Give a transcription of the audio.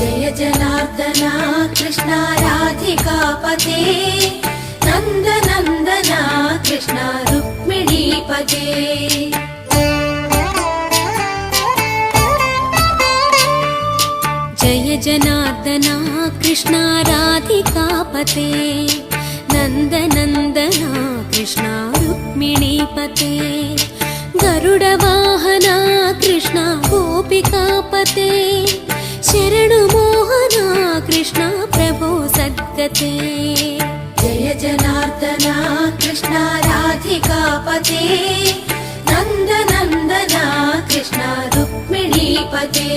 जय जनार्दना कृष्ण राधिकापते नन्दनन्दना कृष्ण रुक्मिणीपते जय जनार्दना कृष्ण राधिकापते नन्दनन्दना कृष्ण रुक्मिणीपते गरुडवाहना कृष्ण गोपिकापते शरणुमोहना कृष्ण प्रभो सद्गते जय जनार्दना कृष्ण राधिकापते नन्दनन्दना कृष्ण रुक्मिणीपते